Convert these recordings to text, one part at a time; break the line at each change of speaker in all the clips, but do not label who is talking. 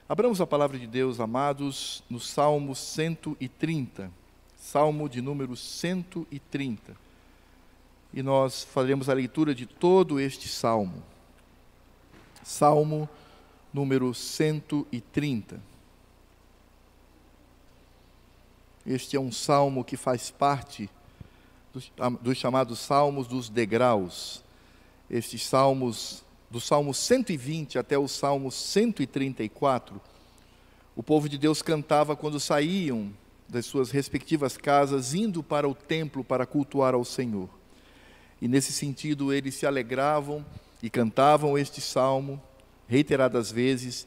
Abramos a palavra de Deus, amados, no Salmo 130, Salmo de número 130. E nós faremos a leitura de todo este Salmo. Salmo número 130. Este é um salmo que faz parte dos chamados salmos dos degraus. Estes salmos, do Salmo 120 até o Salmo 134, o povo de Deus cantava quando saíam das suas respectivas casas, indo para o templo para cultuar ao Senhor. E nesse sentido eles se alegravam e cantavam este salmo reiteradas vezes,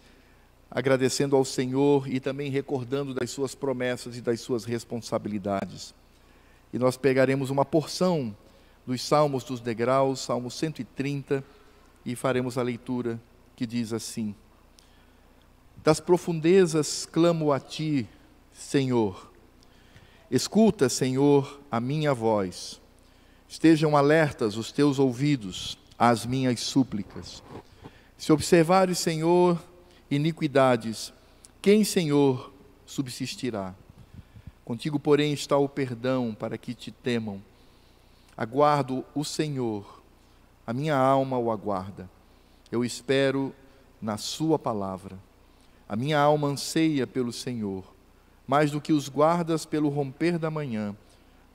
agradecendo ao Senhor e também recordando das suas promessas e das suas responsabilidades. E nós pegaremos uma porção dos salmos dos degraus, Salmo 130, e faremos a leitura que diz assim: Das profundezas clamo a ti, Senhor. Escuta, Senhor, a minha voz. Estejam alertas os teus ouvidos às minhas súplicas. Se observares, Senhor, iniquidades, quem, Senhor, subsistirá? Contigo, porém, está o perdão para que te temam. Aguardo o Senhor, a minha alma o aguarda. Eu espero na sua palavra. A minha alma anseia pelo Senhor, mais do que os guardas pelo romper da manhã,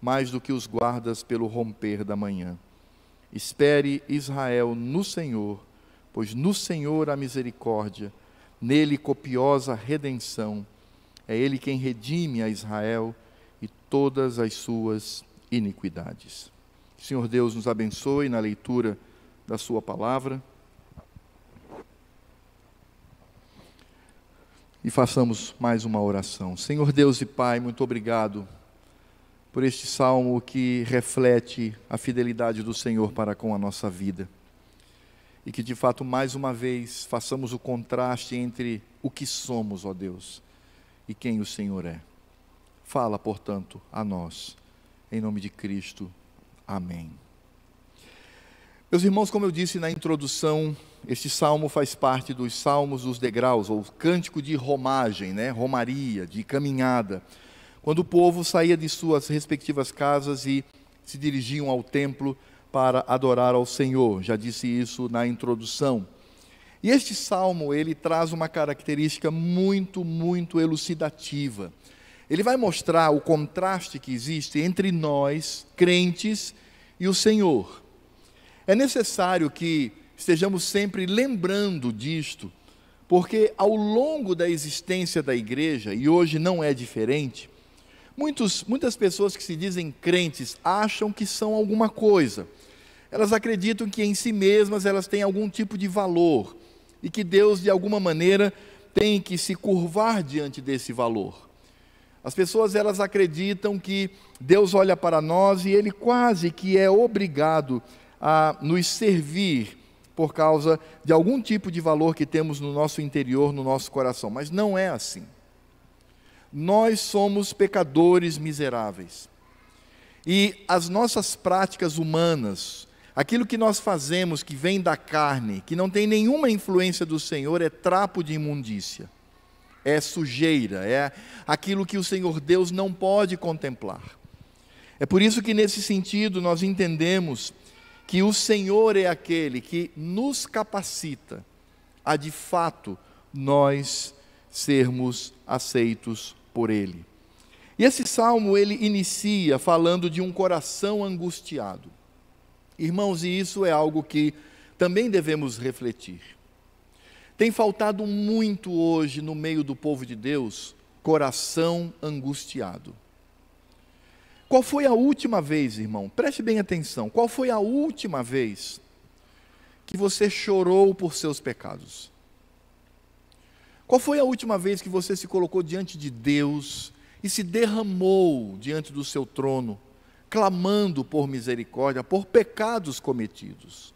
mais do que os guardas pelo romper da manhã. Espere, Israel, no Senhor, pois no Senhor há misericórdia, nele copiosa redenção. É Ele quem redime a Israel e todas as suas iniquidades. Senhor Deus nos abençoe na leitura da sua palavra. E façamos mais uma oração. Senhor Deus e Pai, muito obrigado por este salmo que reflete a fidelidade do Senhor para com a nossa vida. E que de fato mais uma vez façamos o contraste entre o que somos, ó Deus, e quem o Senhor é. Fala, portanto, a nós, em nome de Cristo. Amém. Meus irmãos, como eu disse na introdução, este salmo faz parte dos salmos dos degraus, ou cântico de romagem, romaria, de caminhada, quando o povo saía de suas respectivas casas e se dirigiam ao templo para adorar ao Senhor. Já disse isso na introdução. E este salmo, ele traz uma característica muito elucidativa. Ele vai mostrar o contraste que existe entre nós, crentes, e o Senhor. É necessário que estejamos sempre lembrando disto, porque ao longo da existência da igreja, e hoje não é diferente, muitas pessoas que se dizem crentes acham que são alguma coisa. Elas acreditam que em si mesmas elas têm algum tipo de valor e que Deus, de alguma maneira, tem que se curvar diante desse valor. As pessoas, elas acreditam que Deus olha para nós e Ele quase que é obrigado a nos servir por causa de algum tipo de valor que temos no nosso interior, no nosso coração. Mas não é assim. Nós somos pecadores miseráveis. E as nossas práticas humanas, aquilo que nós fazemos que vem da carne, que não tem nenhuma influência do Senhor, é trapo de imundícia. É sujeira, é aquilo que o Senhor Deus não pode contemplar. É por isso que nesse sentido nós entendemos que o Senhor é aquele que nos capacita a de fato nós sermos aceitos por Ele. E esse salmo ele inicia falando de um coração angustiado. Irmãos, e isso é algo que também devemos refletir. Tem faltado muito hoje no meio do povo de Deus, coração angustiado. Qual foi a última vez, irmão? Preste bem atenção. Qual foi a última vez que você chorou por seus pecados? Qual foi a última vez que você se colocou diante de Deus e se derramou diante do seu trono, clamando por misericórdia, por pecados cometidos?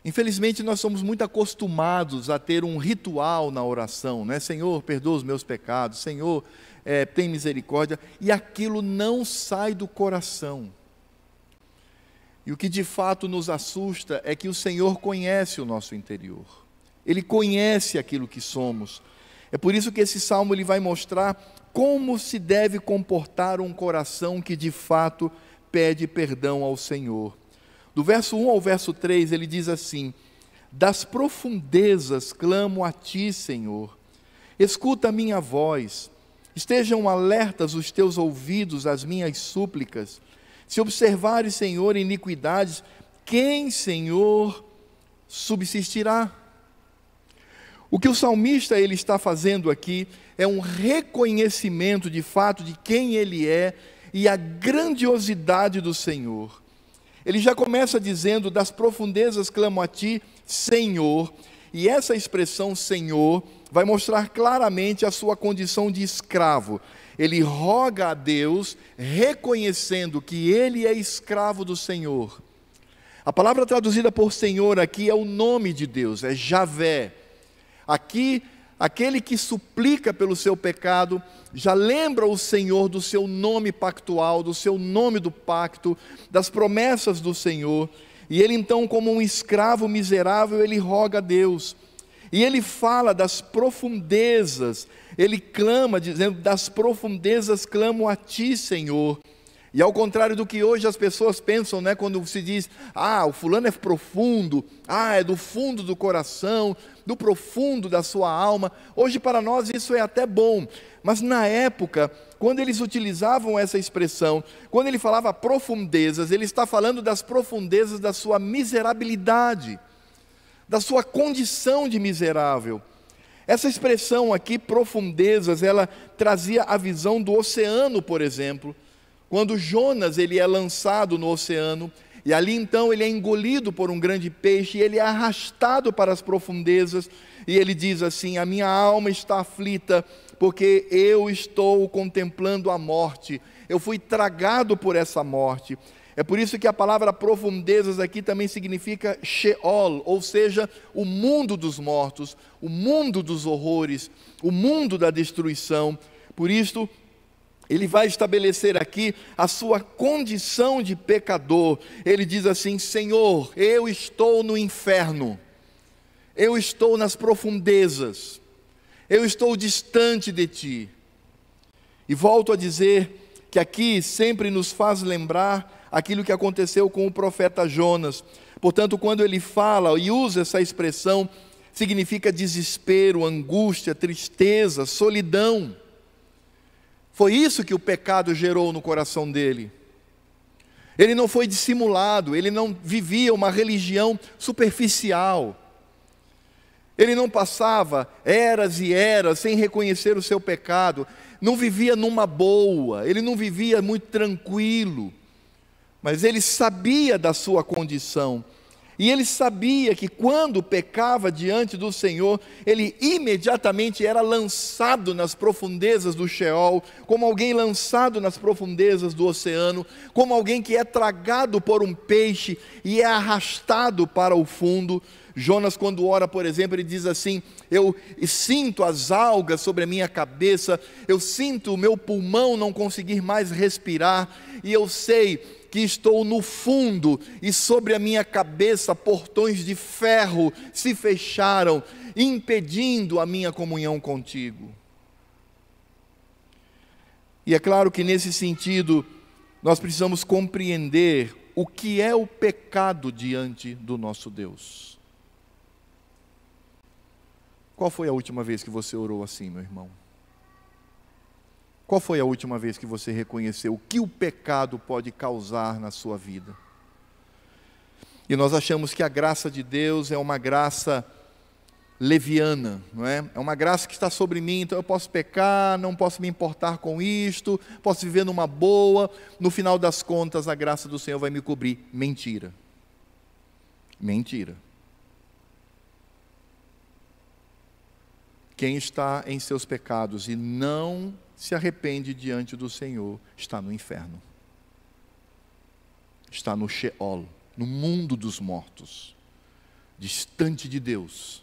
Infelizmente, nós somos muito acostumados a ter um ritual na oração, Senhor, perdoa os meus pecados, Senhor, tem misericórdia, e aquilo não sai do coração. E o que de fato nos assusta é que o Senhor conhece o nosso interior. Ele conhece aquilo que somos. É por isso que esse salmo ele vai mostrar como se deve comportar um coração que de fato pede perdão ao Senhor. Do verso 1 ao verso 3 ele diz assim: das profundezas clamo a ti, Senhor, escuta a minha voz, estejam alertas os teus ouvidos às minhas súplicas. Se observares, Senhor, iniquidades, quem, Senhor, subsistirá? O que o salmista ele está fazendo aqui é um reconhecimento de fato de quem ele é e a grandiosidade do Senhor. Ele já começa dizendo: das profundezas clamo a ti, Senhor, e essa expressão Senhor vai mostrar claramente a sua condição de escravo. Ele roga a Deus, reconhecendo que ele é escravo do Senhor. A palavra traduzida por Senhor aqui é o nome de Deus, é Javé. Aqui, aquele que suplica pelo seu pecado, já lembra o Senhor do seu nome pactual, do seu nome do pacto, das promessas do Senhor. E ele então, como um escravo miserável, ele roga a Deus. E ele fala das profundezas, ele clama dizendo: das profundezas clamo a ti, Senhor. E ao contrário do que hoje as pessoas pensam, né, quando se diz: o fulano é profundo, é do fundo do coração, do profundo da sua alma. Hoje para nós isso é até bom, mas na época, quando eles utilizavam essa expressão, quando ele falava profundezas, ele está falando das profundezas da sua miserabilidade, da sua condição de miserável. Essa expressão aqui, profundezas, ela trazia a visão do oceano, por exemplo. Quando Jonas ele é lançado no oceano, e ali então ele é engolido por um grande peixe, e ele é arrastado para as profundezas, e ele diz assim: a minha alma está aflita, porque eu estou contemplando a morte, eu fui tragado por essa morte. É por isso que a palavra profundezas aqui também significa Sheol, ou seja, o mundo dos mortos, o mundo dos horrores, o mundo da destruição. Por isso, ele vai estabelecer aqui a sua condição de pecador. Ele diz assim: Senhor, eu estou no inferno, eu estou nas profundezas, eu estou distante de ti. E volto a dizer que aqui sempre nos faz lembrar aquilo que aconteceu com o profeta Jonas. Portanto, quando ele fala e usa essa expressão, significa desespero, angústia, tristeza, solidão. Foi isso que o pecado gerou no coração dele. Ele não foi dissimulado, ele não vivia uma religião superficial. Ele não passava eras e eras sem reconhecer o seu pecado, não vivia numa boa, ele não vivia muito tranquilo, mas ele sabia da sua condição. E ele sabia que quando pecava diante do Senhor, ele imediatamente era lançado nas profundezas do Sheol, como alguém lançado nas profundezas do oceano, como alguém que é tragado por um peixe e é arrastado para o fundo. Jonas, quando ora, por exemplo, ele diz assim: eu sinto as algas sobre a minha cabeça, eu sinto o meu pulmão não conseguir mais respirar, e eu sei que estou no fundo, e sobre a minha cabeça portões de ferro se fecharam, impedindo a minha comunhão contigo. E é claro que nesse sentido, nós precisamos compreender o que é o pecado diante do nosso Deus. Qual foi a última vez que você orou assim, meu irmão? Qual foi a última vez que você reconheceu o que o pecado pode causar na sua vida? E nós achamos que a graça de Deus é uma graça leviana, não é? É uma graça que está sobre mim, então eu posso pecar, não posso me importar com isto, posso viver numa boa, no final das contas a graça do Senhor vai me cobrir. Mentira. Mentira. Quem está em seus pecados e não se arrepende diante do Senhor, está no inferno, está no Sheol, no mundo dos mortos, distante de Deus,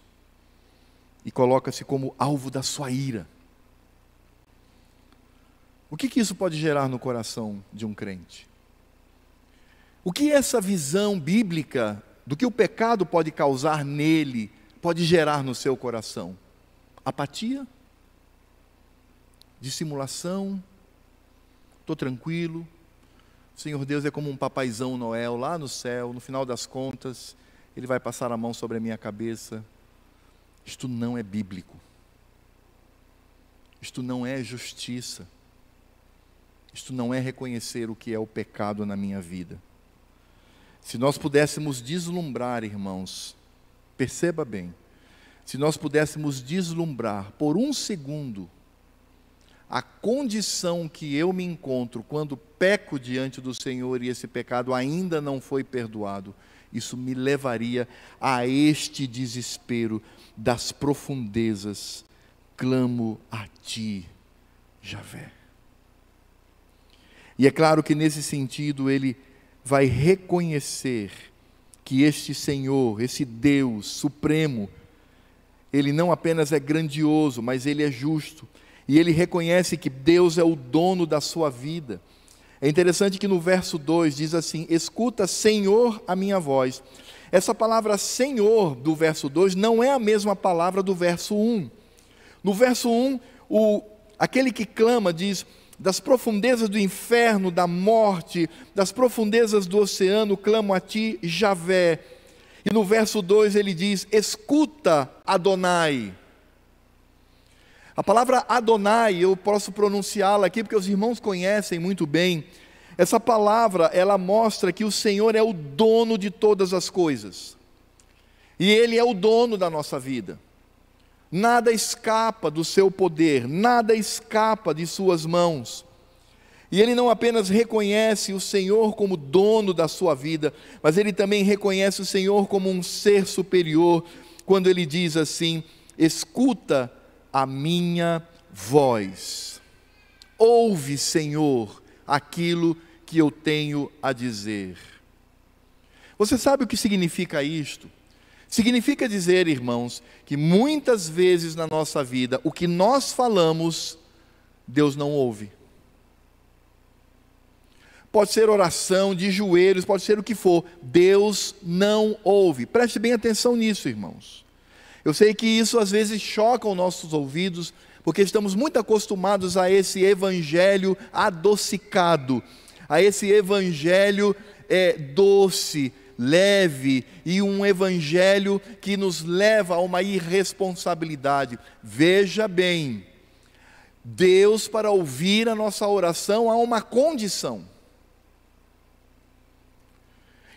e coloca-se como alvo da sua ira. O que isso pode gerar no coração de um crente? O que essa visão bíblica do que o pecado pode causar nele pode gerar no seu coração? Apatia? Dissimulação? Estou tranquilo. O Senhor Deus é como um papaizão Noel lá no céu, no final das contas, Ele vai passar a mão sobre a minha cabeça. Isto não é bíblico. Isto não é justiça. Isto não é reconhecer o que é o pecado na minha vida. Se nós pudéssemos deslumbrar, irmãos, perceba bem, se nós pudéssemos deslumbrar por um segundo a condição que eu me encontro quando peco diante do Senhor e esse pecado ainda não foi perdoado, isso me levaria a este desespero das profundezas. Clamo a Ti, Javé. E é claro que nesse sentido ele vai reconhecer que este Senhor, esse Deus supremo, Ele não apenas é grandioso, mas Ele é justo. E ele reconhece que Deus é o dono da sua vida. É interessante que no verso 2 diz assim: escuta, Senhor, a minha voz. Essa palavra Senhor do verso 2 não é a mesma palavra do verso 1. No verso 1, aquele que clama diz: das profundezas do inferno, da morte, das profundezas do oceano, clamo a Ti, Javé. E no verso 2 ele diz: escuta, Adonai. A palavra Adonai, eu posso pronunciá-la aqui porque os irmãos conhecem muito bem. Essa palavra, ela mostra que o Senhor é o dono de todas as coisas. E Ele é o dono da nossa vida. Nada escapa do seu poder, nada escapa de suas mãos. E ele não apenas reconhece o Senhor como dono da sua vida, mas ele também reconhece o Senhor como um ser superior, quando ele diz assim: escuta a minha voz. Ouve, Senhor, aquilo que eu tenho a dizer. Você sabe o que significa isto? Significa dizer, irmãos, que muitas vezes na nossa vida, o que nós falamos, Deus não ouve. Pode ser oração de joelhos, pode ser o que for, Deus não ouve. Preste bem atenção nisso, irmãos. Eu sei que isso às vezes choca os nossos ouvidos, porque estamos muito acostumados a esse evangelho adocicado, a esse evangelho doce, leve, e um evangelho que nos leva a uma irresponsabilidade. Veja bem, Deus, para ouvir a nossa oração, há uma condição.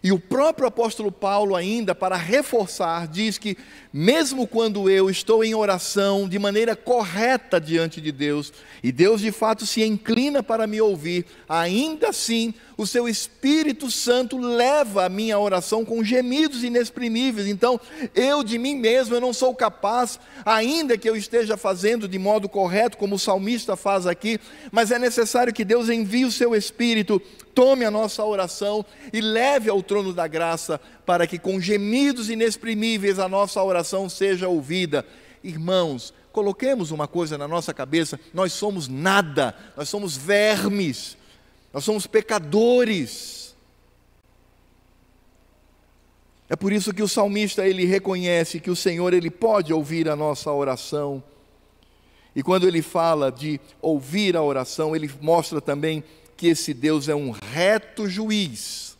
E o próprio apóstolo Paulo ainda, para reforçar, diz que mesmo quando eu estou em oração de maneira correta diante de Deus, e Deus de fato se inclina para me ouvir, ainda assim o seu Espírito Santo leva a minha oração com gemidos inexprimíveis. Então eu de mim mesmo, eu não sou capaz, ainda que eu esteja fazendo de modo correto, como o salmista faz aqui, mas é necessário que Deus envie o seu Espírito, tome a nossa oração e leve ao trono da graça, para que com gemidos inexprimíveis a nossa oração seja ouvida. Irmãos, coloquemos uma coisa na nossa cabeça: nós somos nada, nós somos vermes, nós somos pecadores. É por isso que o salmista, ele reconhece que o Senhor, ele pode ouvir a nossa oração. E quando ele fala de ouvir a oração, ele mostra também que esse Deus é um reto juiz.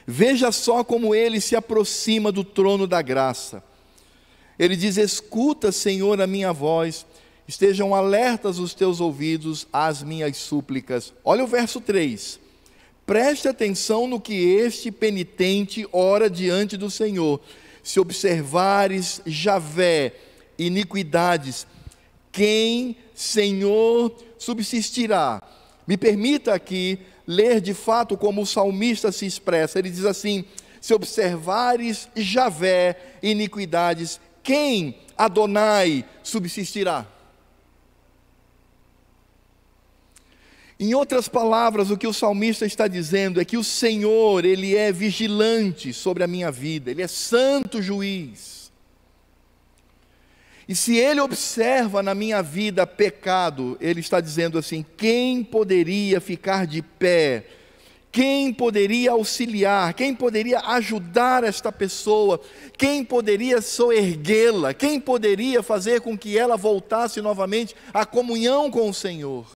Veja só como ele se aproxima do trono da graça. Ele diz: escuta, Senhor, a minha voz, estejam alertas os teus ouvidos às minhas súplicas. Olha o verso 3. Preste atenção no que este penitente ora diante do Senhor. Se observares, Javé, iniquidades, quem, Senhor, subsistirá? Me permita aqui ler de fato como o salmista se expressa. Ele diz assim: se observares, Javé, iniquidades, quem, Adonai, subsistirá? Em outras palavras, o que o salmista está dizendo é que o Senhor, Ele é vigilante sobre a minha vida, Ele é santo juiz. E se Ele observa na minha vida pecado, Ele está dizendo assim: quem poderia ficar de pé? Quem poderia auxiliar? Quem poderia ajudar esta pessoa? Quem poderia soerguê-la? Quem poderia fazer com que ela voltasse novamente à comunhão com o Senhor?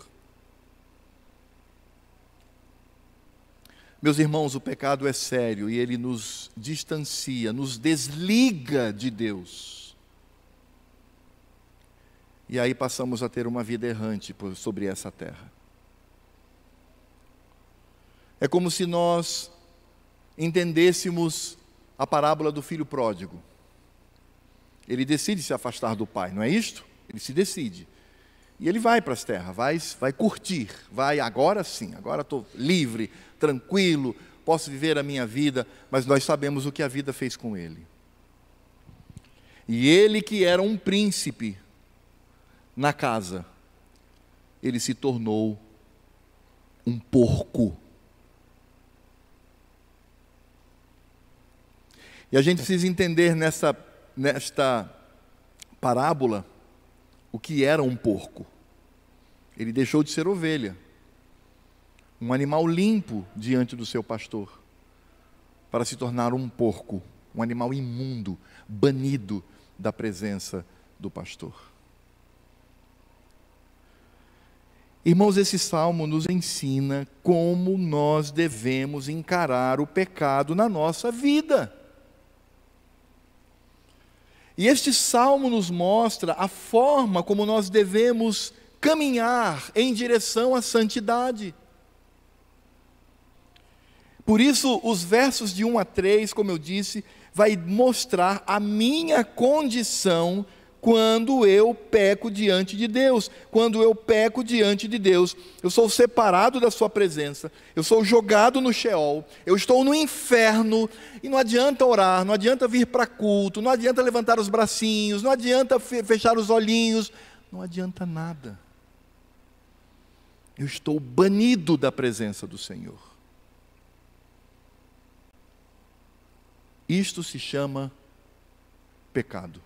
Meus irmãos, o pecado é sério e ele nos distancia, nos desliga de Deus. E aí passamos a ter uma vida errante sobre essa terra. É como se nós entendêssemos a parábola do filho pródigo. Ele decide se afastar do pai, não é isto? Ele se decide. E ele vai para as terras, vai curtir, vai agora sim, agora estou livre, tranquilo, posso viver a minha vida, mas nós sabemos o que a vida fez com ele. E ele que era um príncipe na casa, ele se tornou um porco. E a gente precisa entender nesta parábola o que era um porco. Ele deixou de ser ovelha, um animal limpo diante do seu pastor, para se tornar um porco, um animal imundo, banido da presença do pastor. Irmãos, esse salmo nos ensina como nós devemos encarar o pecado na nossa vida. E este salmo nos mostra a forma como nós devemos caminhar em direção à santidade. Por isso, os versos de 1 a 3, como eu disse, vai mostrar a minha condição quando eu peco diante de Deus. Quando eu peco diante de Deus, eu sou separado da sua presença, eu sou jogado no Sheol, eu estou no inferno, e não adianta orar, não adianta vir para culto, não adianta levantar os bracinhos, não adianta fechar os olhinhos, não adianta nada. Eu estou banido da presença do Senhor. Isto se chama pecado.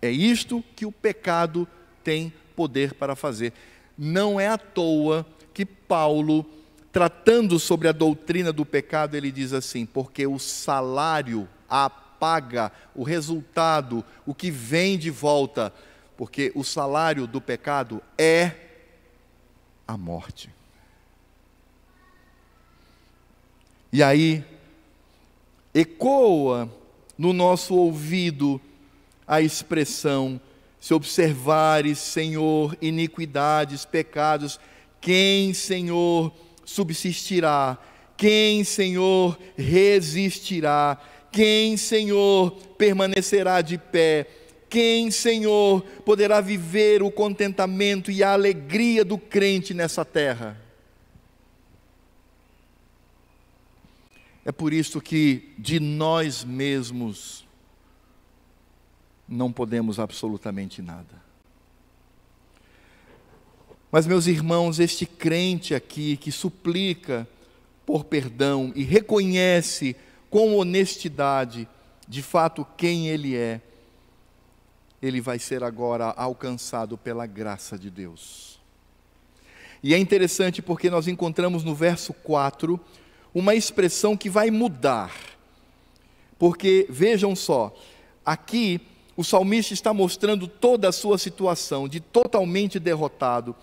É isto que o pecado tem poder para fazer. Não é à toa que Paulo, tratando sobre a doutrina do pecado, ele diz assim: porque o salário, a paga, o resultado, o que vem de volta, porque o salário do pecado é a morte. E aí, ecoa no nosso ouvido a expressão: se observares, Senhor, iniquidades, pecados, quem, Senhor, subsistirá? Quem, Senhor, resistirá? Quem, Senhor, permanecerá de pé? Quem, Senhor, poderá viver o contentamento e a alegria do crente nessa terra? É por isso que de nós mesmos não podemos absolutamente nada. Mas, meus irmãos, este crente aqui que suplica por perdão e reconhece com honestidade de fato quem ele é, ele vai ser agora alcançado pela graça de Deus. E é interessante porque nós encontramos no verso 4 uma expressão que vai mudar. Porque, vejam só, aqui o salmista está mostrando toda a sua situação de totalmente derrotado.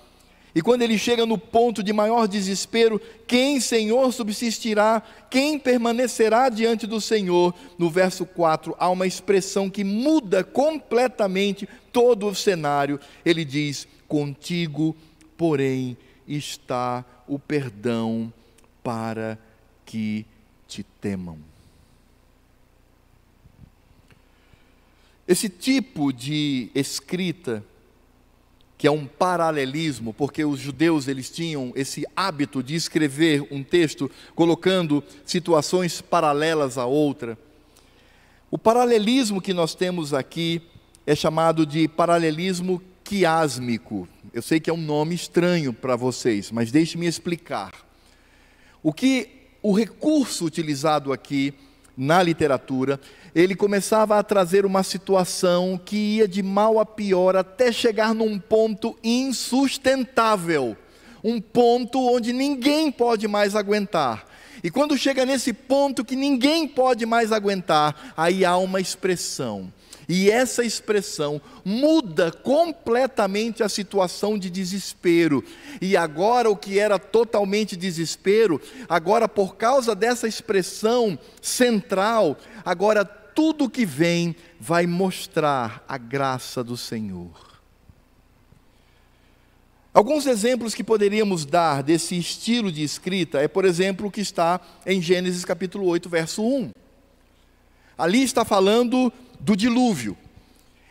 E quando ele chega no ponto de maior desespero, quem, Senhor, subsistirá? Quem permanecerá diante do Senhor? No verso 4, há uma expressão que muda completamente todo o cenário. Ele diz: contigo, porém, está o perdão para que te temam. Esse tipo de escrita, que é um paralelismo, porque os judeus eles tinham esse hábito de escrever um texto colocando situações paralelas à outra. O paralelismo que nós temos aqui é chamado de paralelismo quiásmico. Eu sei que é um nome estranho para vocês, mas deixe-me explicar. O recurso utilizado aqui na literatura, ele começava a trazer uma situação que ia de mal a pior até chegar num ponto insustentável, um ponto onde ninguém pode mais aguentar. E quando chega nesse ponto que ninguém pode mais aguentar, aí há uma expressão. E essa expressão muda completamente a situação de desespero. E agora o que era totalmente desespero, agora por causa dessa expressão central, agora tudo que vem vai mostrar a graça do Senhor. Alguns exemplos que poderíamos dar desse estilo de escrita é, por exemplo, o que está em Gênesis capítulo 8, verso 1. Ali está falando do dilúvio.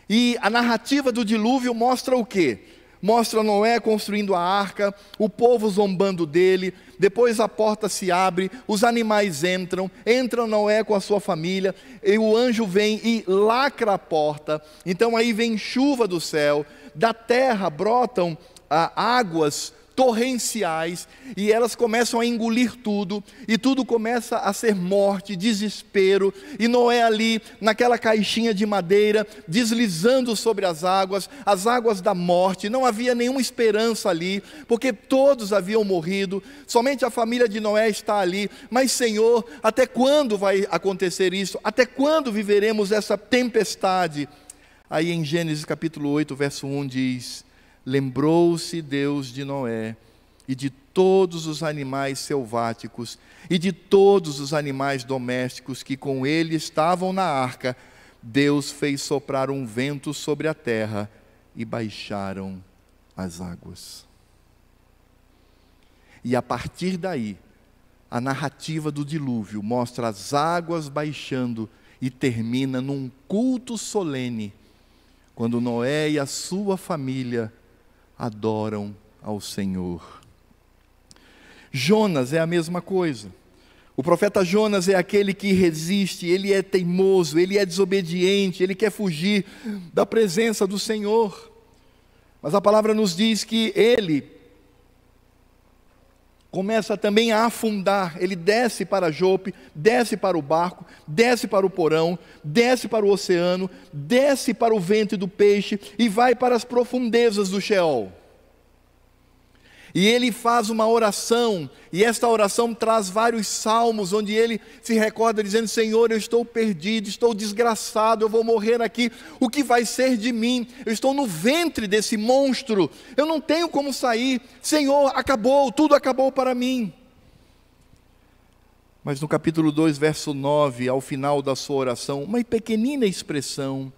E a narrativa do dilúvio mostra o quê? Mostra Noé construindo a arca, o povo zombando dele, depois a porta se abre, os animais entra Noé com a sua família, e o anjo vem e lacra a porta, então aí vem chuva do céu, da terra brotam águas torrenciais, e elas começam a engolir tudo, e tudo começa a ser morte, desespero, e Noé ali, naquela caixinha de madeira, deslizando sobre as águas da morte, não havia nenhuma esperança ali, porque todos haviam morrido, somente a família de Noé está ali, mas Senhor, até quando vai acontecer isso? Até quando viveremos essa tempestade? Aí em Gênesis capítulo 8, verso 1 diz: lembrou-se Deus de Noé e de todos os animais selváticos e de todos os animais domésticos que com ele estavam na arca. Deus fez soprar um vento sobre a terra e baixaram as águas. E a partir daí, a narrativa do dilúvio mostra as águas baixando e termina num culto solene, quando Noé e a sua família adoram ao Senhor. Jonas é a mesma coisa. O profeta Jonas é aquele que resiste, ele é teimoso, ele é desobediente, ele quer fugir da presença do Senhor. Mas a palavra nos diz que ele começa também a afundar, ele desce para Jope, desce para o barco, desce para o porão, desce para o oceano, desce para o ventre do peixe e vai para as profundezas do Sheol. E ele faz uma oração, e esta oração traz vários salmos, onde ele se recorda dizendo: Senhor, eu estou perdido, estou desgraçado, eu vou morrer aqui, o que vai ser de mim? Eu estou no ventre desse monstro, eu não tenho como sair, Senhor, acabou, tudo acabou para mim. Mas no capítulo 2, verso 9, ao final da sua oração, uma pequenina expressão: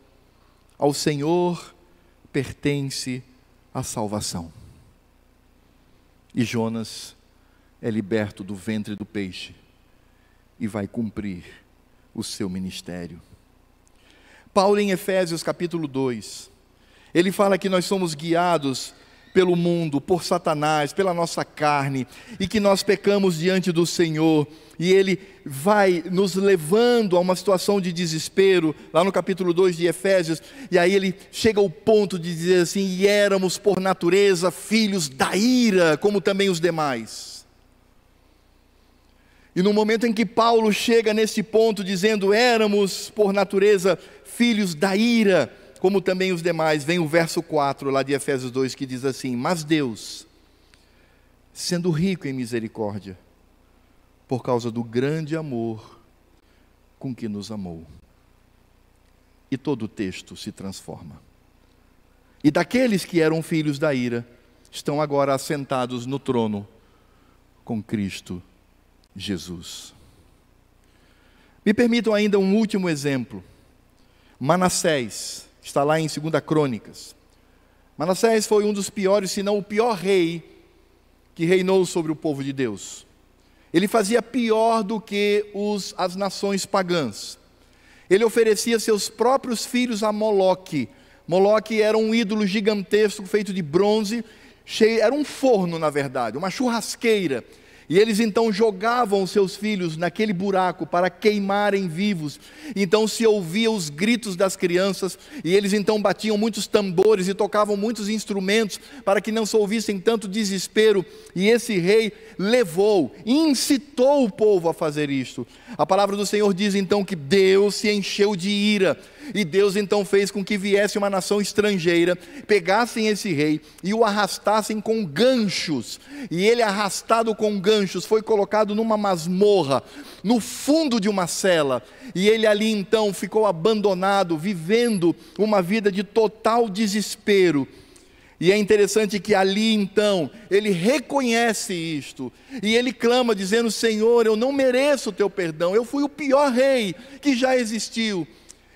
ao Senhor pertence a salvação. E Jonas é liberto do ventre do peixe e vai cumprir o seu ministério. Paulo, em Efésios capítulo 2, ele fala que nós somos guiados pelo mundo, por Satanás, pela nossa carne, e que nós pecamos diante do Senhor, e ele vai nos levando a uma situação de desespero, lá no capítulo 2 de Efésios, e aí ele chega ao ponto de dizer assim: e éramos por natureza filhos da ira, como também os demais. E no momento em que Paulo chega nesse ponto, dizendo éramos por natureza filhos da ira, como também os demais, vem o verso 4 lá de Efésios 2, que diz assim: mas Deus, sendo rico em misericórdia, por causa do grande amor com que nos amou. E todo o texto se transforma. E daqueles que eram filhos da ira, estão agora assentados no trono com Cristo Jesus. Me permitam ainda um último exemplo. Manassés, está lá em 2 Crônicas. Manassés foi um dos piores, se não o pior rei que reinou sobre o povo de Deus. Ele fazia pior do que as nações pagãs. Ele oferecia seus próprios filhos a Moloque. Moloque era um ídolo gigantesco feito de bronze, era um forno na verdade, uma churrasqueira. E eles então jogavam seus filhos naquele buraco para queimarem vivos. Então se ouvia os gritos das crianças, e eles então batiam muitos tambores e tocavam muitos instrumentos para que não se ouvissem tanto desespero. E esse rei levou, incitou o povo a fazer isto. A palavra do Senhor diz então que Deus se encheu de ira, E Deus então fez com que viesse uma nação estrangeira, pegassem esse rei e o arrastassem com ganchos. E ele, arrastado com ganchos, foi colocado numa masmorra, no fundo de uma cela. E ele ali então ficou abandonado, vivendo uma vida de total desespero. E é interessante que ali então, ele reconhece isto, e ele clama dizendo: Senhor, eu não mereço o teu perdão, eu fui o pior rei que já existiu,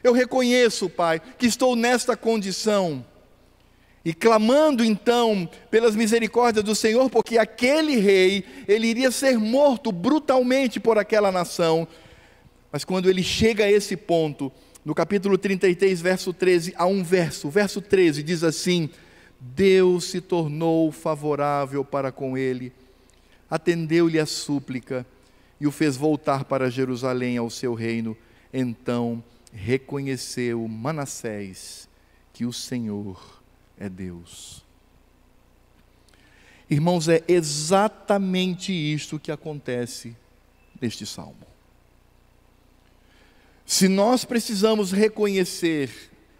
eu reconheço, Pai, que estou nesta condição. E clamando então pelas misericórdias do Senhor, porque aquele rei, ele iria ser morto brutalmente por aquela nação. Mas quando ele chega a esse ponto, no capítulo 33, verso 13, há um verso, o verso 13 diz assim: Deus se tornou favorável para com ele, atendeu-lhe a súplica e o fez voltar para Jerusalém ao seu reino. Então reconheceu Manassés que o Senhor é Deus. Irmãos, é exatamente isto que acontece neste salmo. Se nós precisamos reconhecer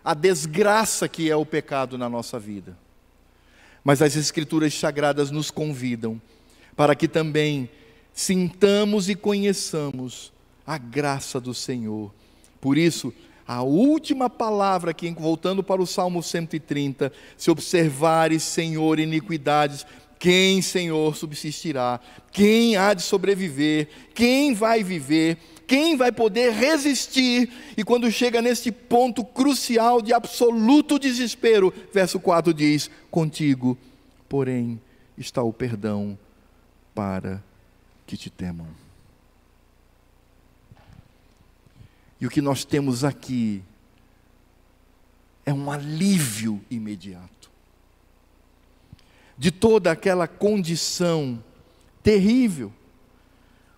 a desgraça que é o pecado na nossa vida, mas as Escrituras Sagradas nos convidam para que também sintamos e conheçamos a graça do Senhor. Por isso, a última palavra aqui, voltando para o Salmo 130, se observares, Senhor, iniquidades, quem, Senhor, subsistirá? Quem há de sobreviver? Quem vai viver? Quem vai poder resistir? E quando chega neste ponto crucial de absoluto desespero, verso 4 diz: contigo, porém, está o perdão para que te temam. E o que nós temos aqui é um alívio imediato de toda aquela condição terrível.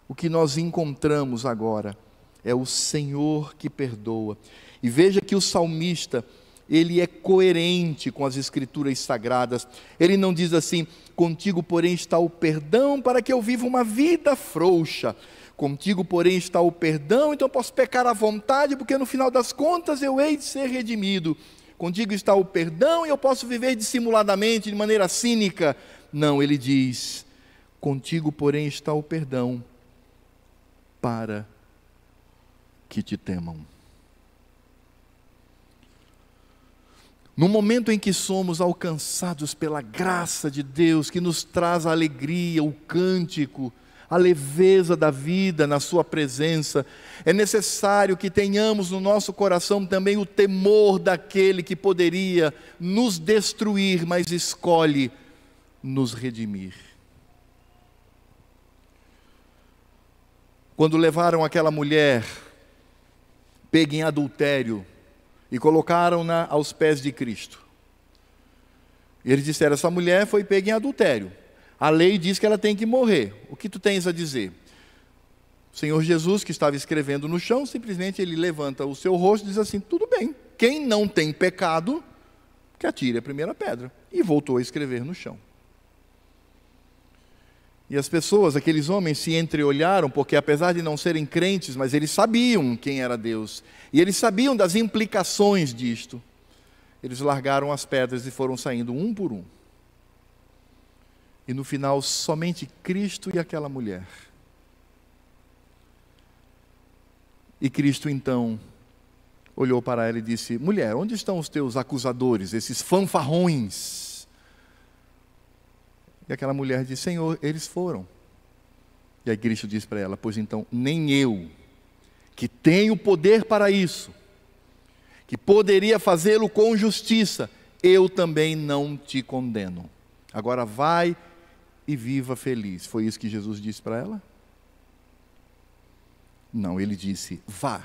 O que nós encontramos agora é o Senhor que perdoa. E veja que o salmista, ele é coerente com as Escrituras Sagradas. Ele não diz assim: contigo, porém, está o perdão para que eu viva uma vida frouxa. Contigo, porém, está o perdão, então eu posso pecar à vontade, porque no final das contas eu hei de ser redimido. Contigo está o perdão e eu posso viver dissimuladamente, de maneira cínica. Não, ele diz: contigo, porém, está o perdão para que te temam. No momento em que somos alcançados pela graça de Deus, que nos traz a alegria, o cântico, a leveza da vida na sua presença, é necessário que tenhamos no nosso coração também o temor daquele que poderia nos destruir, mas escolhe nos redimir. Quando levaram aquela mulher pega em adultério e colocaram-na aos pés de Cristo, e eles disseram: essa mulher foi pega em adultério, a lei diz que ela tem que morrer, o que tu tens a dizer? O Senhor Jesus, que estava escrevendo no chão, simplesmente ele levanta o seu rosto e diz assim: tudo bem, quem não tem pecado, que atire a primeira pedra. E voltou a escrever no chão. E as pessoas, aqueles homens, se entreolharam, porque apesar de não serem crentes, mas eles sabiam quem era Deus, e eles sabiam das implicações disto. Eles largaram as pedras e foram saindo um por um. E no final, somente Cristo e aquela mulher. E Cristo então olhou para ela e disse: mulher, onde estão os teus acusadores, esses fanfarrões? E aquela mulher disse: Senhor, eles foram. E aí Cristo disse para ela: pois então, nem eu, que tenho poder para isso, que poderia fazê-lo com justiça, eu também não te condeno. Agora vai e viva feliz. Foi isso que Jesus disse para ela? Não, ele disse: vá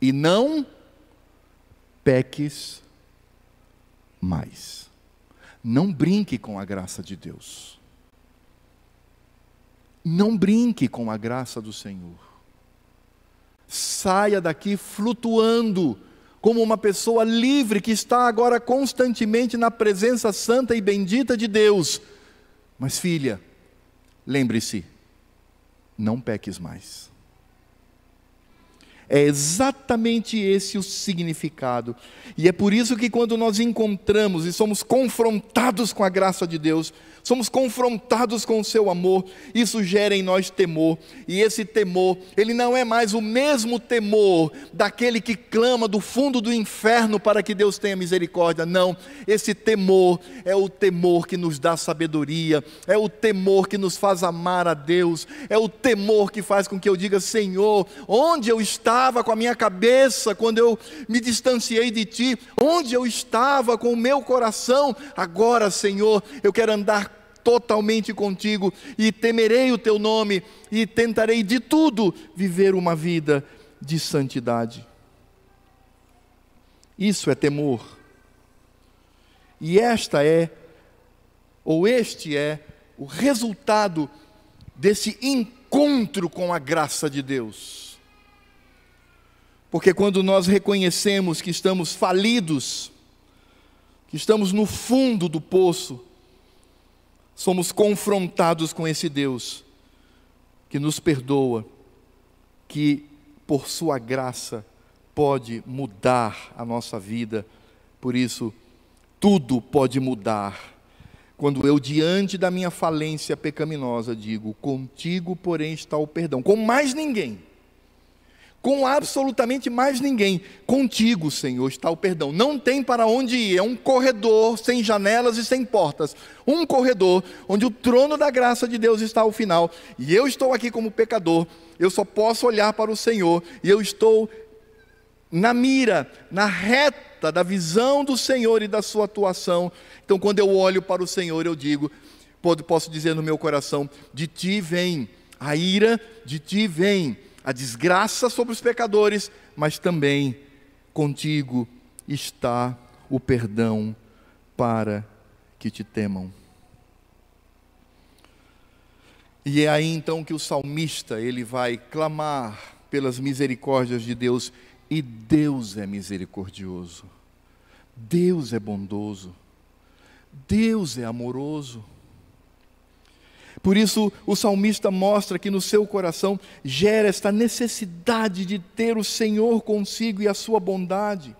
e não peques mais. Não brinque com a graça de Deus. Não brinque com a graça do Senhor. Saia daqui flutuando como uma pessoa livre que está agora constantemente na presença santa e bendita de Deus. Mas filha, lembre-se, não peques mais. É exatamente esse o significado. E é por isso que quando nós encontramos e somos confrontados com a graça de Deus, somos confrontados com o seu amor, isso gera em nós temor. E esse temor, ele não é mais o mesmo temor daquele que clama do fundo do inferno para que Deus tenha misericórdia. Não, esse temor é o temor que nos dá sabedoria, é o temor que nos faz amar a Deus, é o temor que faz com que eu diga: Senhor, onde eu estava com a minha cabeça quando eu me distanciei de Ti? Onde eu estava com o meu coração? Agora, Senhor, eu quero andar totalmente contigo, e temerei o teu nome, e tentarei de tudo viver uma vida de santidade. Isso é temor. E este é o resultado desse encontro com a graça de Deus. Porque quando nós reconhecemos que estamos falidos, que estamos no fundo do poço, somos confrontados com esse Deus que nos perdoa, que por sua graça pode mudar a nossa vida. Por isso, tudo pode mudar quando eu, diante da minha falência pecaminosa, digo: contigo, porém, está o perdão. Com mais ninguém, com absolutamente mais ninguém, contigo, Senhor, está o perdão. Não tem para onde ir, é um corredor sem janelas e sem portas, um corredor onde o trono da graça de Deus está ao final, e eu estou aqui como pecador, eu só posso olhar para o Senhor, e eu estou na mira, na reta da visão do Senhor e da sua atuação. Então, quando eu olho para o Senhor, eu digo, posso dizer no meu coração: de Ti vem a ira, de Ti vem a desgraça sobre os pecadores, mas também contigo está o perdão para que Te temam. E é aí então que o salmista, ele vai clamar pelas misericórdias de Deus, e Deus é misericordioso, Deus é bondoso, Deus é amoroso. Por isso o salmista mostra que no seu coração gera esta necessidade de ter o Senhor consigo e a sua bondade.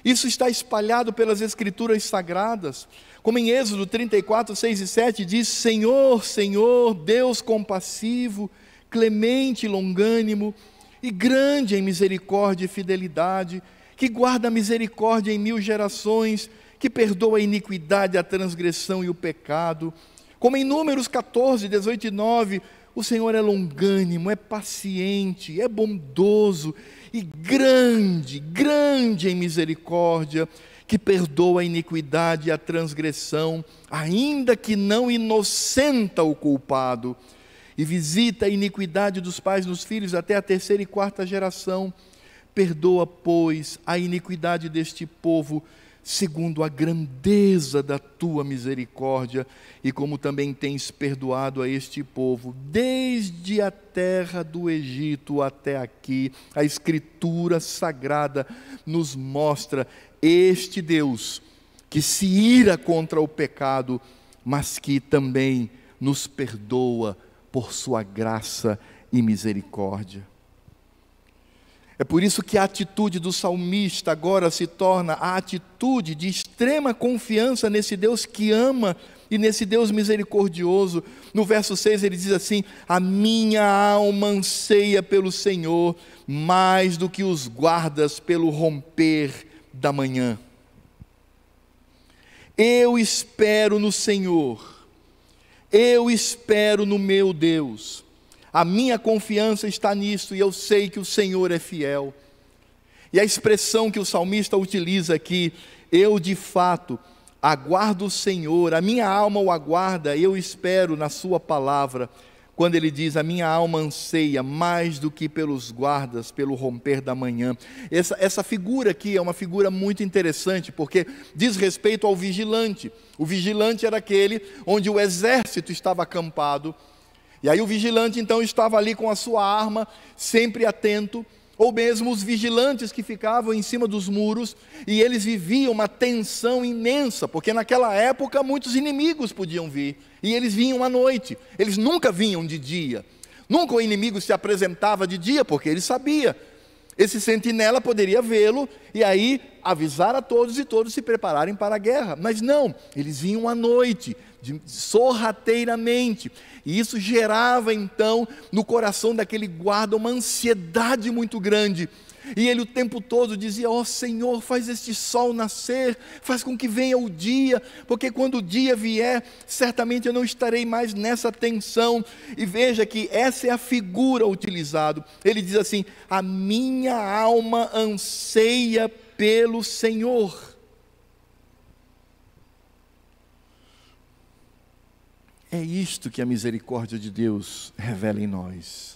Isso está espalhado pelas Escrituras Sagradas, como em Êxodo 34, 6 e 7 diz: Senhor, Senhor, Deus compassivo, clemente e longânimo, e grande em misericórdia e fidelidade, que guarda a misericórdia em 1000 gerações, que perdoa a iniquidade, a transgressão e o pecado. Como em Números 14, 18 e 9, o Senhor é longânimo, é paciente, é bondoso e grande, grande em misericórdia, que perdoa a iniquidade e a transgressão, ainda que não inocenta o culpado, e visita a iniquidade dos pais nos filhos até a 3ª e 4ª geração. Perdoa, pois, a iniquidade deste povo, segundo a grandeza da tua misericórdia, e como também tens perdoado a este povo, desde a terra do Egito até aqui. A Escritura Sagrada nos mostra este Deus que se ira contra o pecado, mas que também nos perdoa por sua graça e misericórdia. É por isso que a atitude do salmista agora se torna a atitude de extrema confiança nesse Deus que ama e nesse Deus misericordioso. No verso 6 ele diz assim: a minha alma anseia pelo Senhor, mais do que os guardas pelo romper da manhã. Eu espero no Senhor, eu espero no meu Deus. A minha confiança está nisso, e eu sei que o Senhor é fiel. E a expressão que o salmista utiliza aqui: eu de fato aguardo o Senhor, a minha alma o aguarda, eu espero na sua palavra. Quando ele diz: a minha alma anseia mais do que pelos guardas, pelo romper da manhã. Essa figura aqui é uma figura muito interessante, porque diz respeito ao vigilante. O vigilante era aquele onde o exército estava acampado. E aí o vigilante então estava ali com a sua arma, sempre atento, ou mesmo os vigilantes que ficavam em cima dos muros, e eles viviam uma tensão imensa, porque naquela época muitos inimigos podiam vir, e eles vinham à noite, eles nunca vinham de dia. Nunca o inimigo se apresentava de dia, porque ele sabia Esse sentinela poderia vê-lo e aí avisar a todos e todos se prepararem para a guerra. Mas não, eles vinham à noite, sorrateiramente. E isso gerava então no coração daquele guarda uma ansiedade muito grande. E ele o tempo todo dizia: ó Senhor, faz este sol nascer, faz com que venha o dia, porque quando o dia vier, certamente eu não estarei mais nessa tensão. E veja que essa é a figura utilizada. Ele diz assim: a minha alma anseia pelo Senhor. É isto que a misericórdia de Deus revela em nós.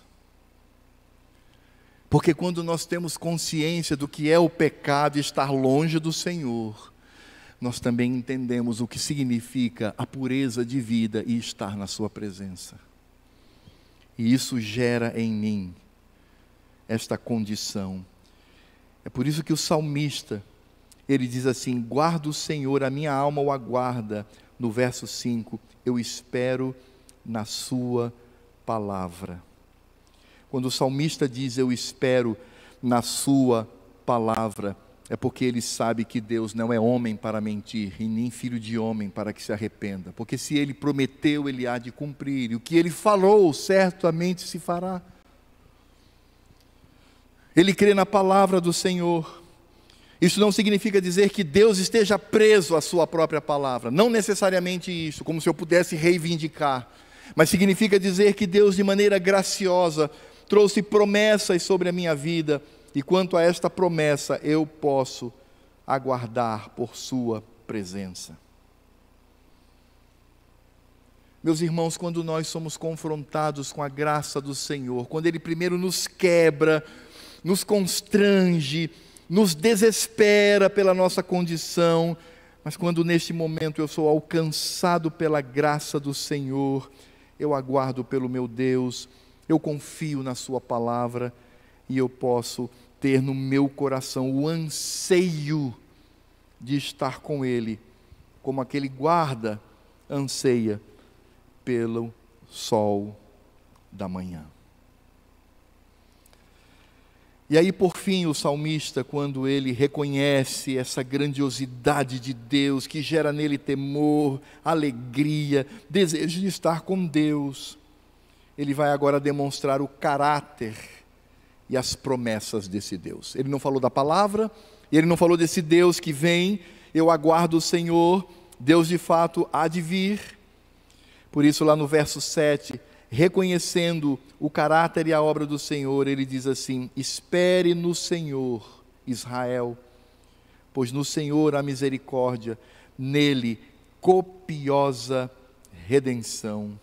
Porque quando nós temos consciência do que é o pecado e estar longe do Senhor, nós também entendemos o que significa a pureza de vida e estar na sua presença. E isso gera em mim esta condição. É por isso que o salmista, ele diz assim: guarda o Senhor, a minha alma o aguarda. No verso 5, eu espero na sua palavra. Quando o salmista diz eu espero na sua palavra, é porque ele sabe que Deus não é homem para mentir, e nem filho de homem para que se arrependa. Porque se ele prometeu, ele há de cumprir, e o que ele falou, certamente se fará. Ele crê na palavra do Senhor. Isso não significa dizer que Deus esteja preso à sua própria palavra, não necessariamente isso, como se eu pudesse reivindicar, mas significa dizer que Deus, de maneira graciosa, trouxe promessas sobre a minha vida, e quanto a esta promessa, eu posso aguardar por sua presença. Meus irmãos, quando nós somos confrontados com a graça do Senhor, quando Ele primeiro nos quebra, nos constrange, nos desespera pela nossa condição, mas quando neste momento eu sou alcançado pela graça do Senhor, eu aguardo pelo meu Deus, eu confio na sua palavra, e eu posso ter no meu coração o anseio de estar com Ele, como aquele guarda anseia pelo sol da manhã. E aí, por fim, o salmista, quando ele reconhece essa grandiosidade de Deus, que gera nele temor, alegria, desejo de estar com Deus, ele vai agora demonstrar o caráter e as promessas desse Deus. Ele não falou da palavra, ele não falou desse Deus que vem, eu aguardo o Senhor, Deus de fato há de vir. Por isso, lá no verso 7, reconhecendo o caráter e a obra do Senhor, ele diz assim: espere no Senhor, Israel, pois no Senhor há misericórdia, nele copiosa redenção.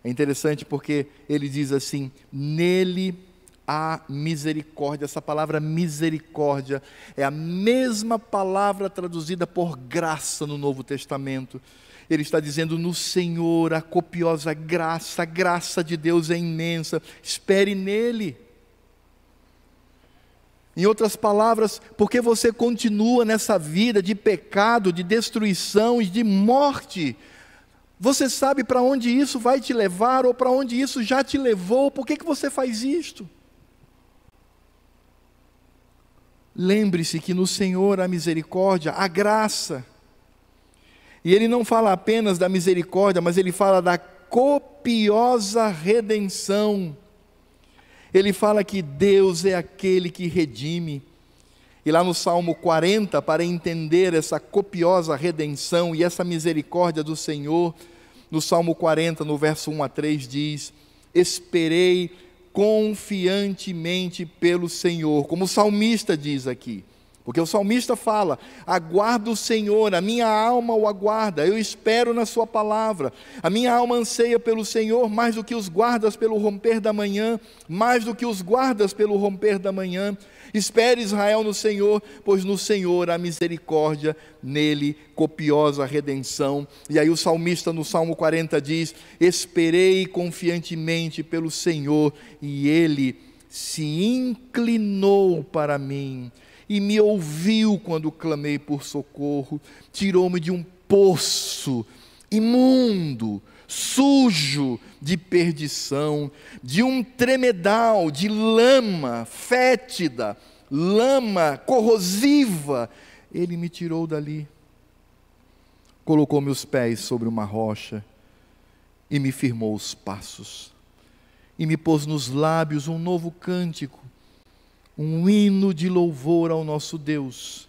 É interessante porque ele diz assim: nele há misericórdia. Essa palavra misericórdia é a mesma palavra traduzida por graça no Novo Testamento. Ele está dizendo: no Senhor a copiosa graça, a graça de Deus é imensa, espere nele. Em outras palavras, porque você continua nessa vida de pecado, de destruição e de morte, você sabe para onde isso vai te levar, ou para onde isso já te levou, por que você faz isto? Lembre-se que no Senhor há misericórdia, há graça. E ele não fala apenas da misericórdia, mas ele fala da copiosa redenção. Ele fala que Deus é aquele que redime. E lá no Salmo 40, para entender essa copiosa redenção e essa misericórdia do Senhor, no Salmo 40, no verso 1 a 3, diz: esperei confiantemente pelo Senhor, como o salmista diz aqui. Porque o salmista fala: aguardo o Senhor, a minha alma o aguarda, eu espero na sua palavra. A minha alma anseia pelo Senhor mais do que os guardas pelo romper da manhã, mais do que os guardas pelo romper da manhã. Espere, Israel, no Senhor, pois no Senhor há misericórdia, nele copiosa redenção. E aí o salmista no Salmo 40 diz: esperei confiantemente pelo Senhor, e ele se inclinou para mim e me ouviu quando clamei por socorro, tirou-me de um poço imundo, sujo de perdição, de um tremedal, de lama fétida, lama corrosiva. Ele me tirou dali, colocou meus pés sobre uma rocha e me firmou os passos, e me pôs nos lábios um novo cântico, um hino de louvor ao nosso Deus.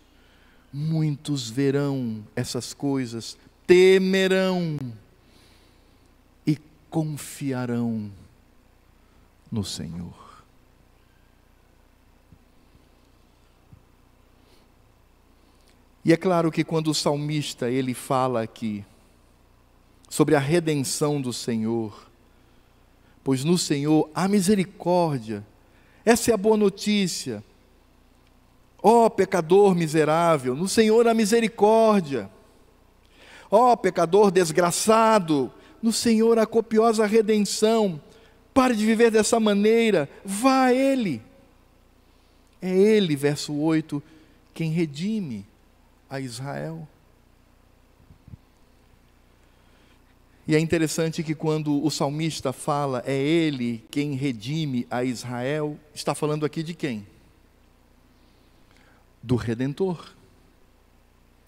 Muitos verão essas coisas, temerão e confiarão no Senhor. E é claro que quando o salmista ele fala aqui sobre a redenção do Senhor, pois no Senhor há misericórdia, essa é a boa notícia. Ó pecador miserável, no Senhor há misericórdia. Ó pecador desgraçado, no Senhor há copiosa redenção. Pare de viver dessa maneira, vá a Ele. É Ele, verso 8, quem redime a Israel. E é interessante que quando o salmista fala, é Ele quem redime a Israel, está falando aqui de quem? Do Redentor.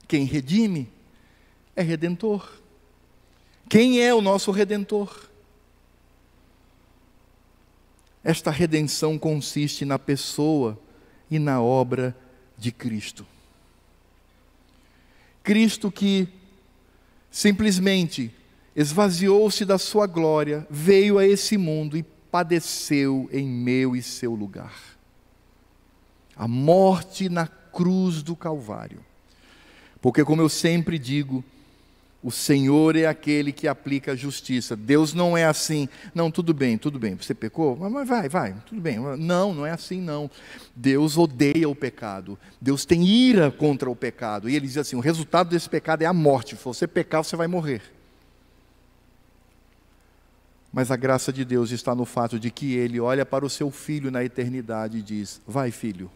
Quem redime é Redentor. Quem é o nosso Redentor? Esta redenção consiste na pessoa e na obra de Cristo. Cristo que simplesmente esvaziou-se da sua glória, veio a esse mundo e padeceu em meu e seu lugar. A morte na cruz do Calvário. Porque, como eu sempre digo, o Senhor é aquele que aplica a justiça. Deus não é assim. Não, tudo bem, você pecou? Mas vai, tudo bem. Não, não é assim não. Deus odeia o pecado. Deus tem ira contra o pecado. E Ele diz assim, o resultado desse pecado é a morte. Se você pecar, você vai morrer. Mas a graça de Deus está no fato de que Ele olha para o seu filho na eternidade e diz, vai filho,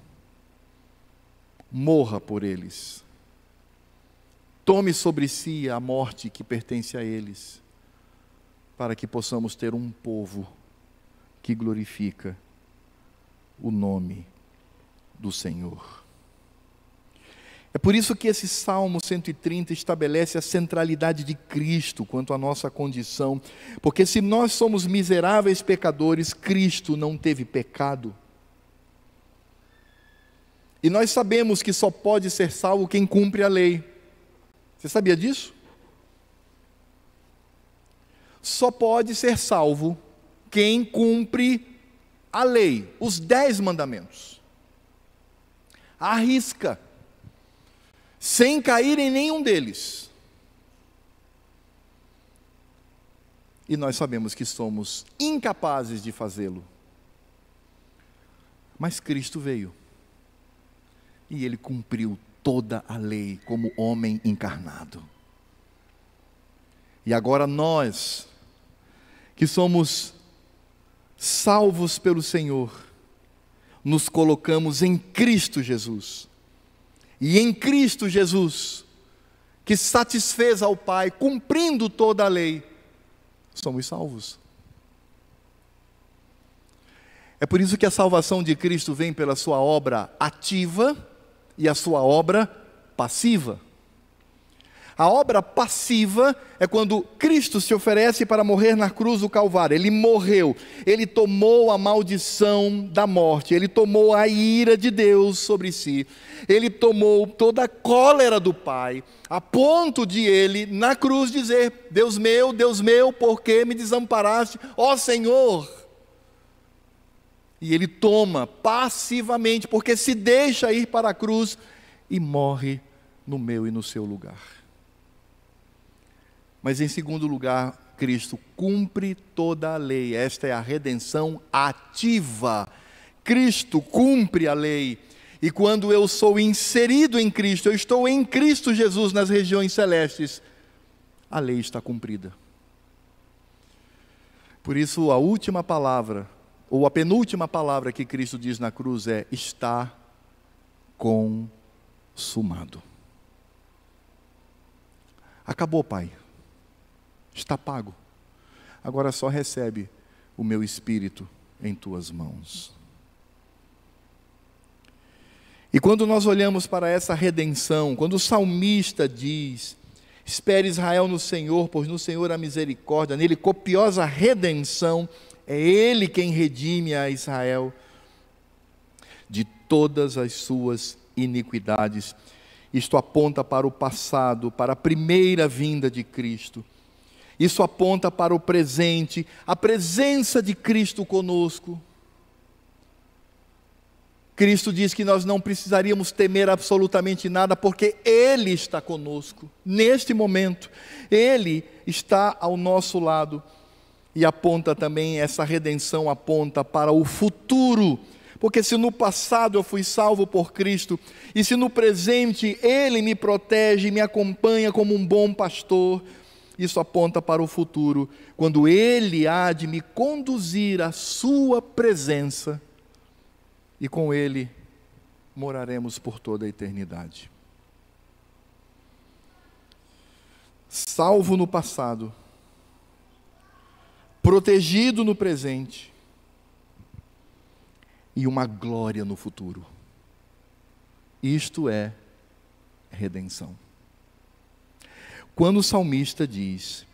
morra por eles. Tome sobre si a morte que pertence a eles, para que possamos ter um povo que glorifica o nome do Senhor. É por isso que esse Salmo 130 estabelece a centralidade de Cristo quanto à nossa condição, porque se nós somos miseráveis pecadores, Cristo não teve pecado. E nós sabemos que só pode ser salvo quem cumpre a lei. Você sabia disso? Só pode ser salvo quem cumpre a lei, os 10 mandamentos. Arrisca, sem cair em nenhum deles. E nós sabemos que somos incapazes de fazê-lo. Mas Cristo veio. E Ele cumpriu toda a lei como homem encarnado. E agora nós, que somos salvos pelo Senhor, nos colocamos em Cristo Jesus. E em Cristo Jesus, que satisfez ao Pai, cumprindo toda a lei, somos salvos. É por isso que a salvação de Cristo vem pela sua obra ativa e a sua obra passiva. A obra passiva é quando Cristo se oferece para morrer na cruz do Calvário. Ele morreu, Ele tomou a maldição da morte, Ele tomou a ira de Deus sobre si, Ele tomou toda a cólera do Pai, a ponto de Ele, na cruz, dizer, Deus meu, por que me desamparaste, ó Senhor? E Ele toma passivamente, porque se deixa ir para a cruz e morre no meu e no seu lugar. Mas em segundo lugar, Cristo cumpre toda a lei. Esta é a redenção ativa. Cristo cumpre a lei. E quando eu sou inserido em Cristo, eu estou em Cristo Jesus nas regiões celestes, a lei está cumprida. Por isso a última palavra, ou a penúltima palavra que Cristo diz na cruz é, está consumado. Acabou, Pai. está pago. Agora só recebe o meu espírito em tuas mãos. E quando nós olhamos para essa redenção, quando o salmista diz: espere Israel no Senhor, pois no Senhor há misericórdia, nele copiosa redenção, é Ele quem redime a Israel de todas as suas iniquidades. Isto aponta para o passado, para a primeira vinda de Cristo. Isso aponta para o presente, a presença de Cristo conosco. Cristo diz que nós não precisaríamos temer absolutamente nada, porque Ele está conosco, neste momento. Ele está ao nosso lado. E aponta também, essa redenção aponta para o futuro. Porque se no passado eu fui salvo por Cristo, e se no presente Ele me protege, me acompanha como um bom pastor, isso aponta para o futuro, quando Ele há de me conduzir à sua presença, e com Ele moraremos por toda a eternidade. Salvo no passado, protegido no presente, e uma glória no futuro. Isto é redenção. Quando o salmista diz: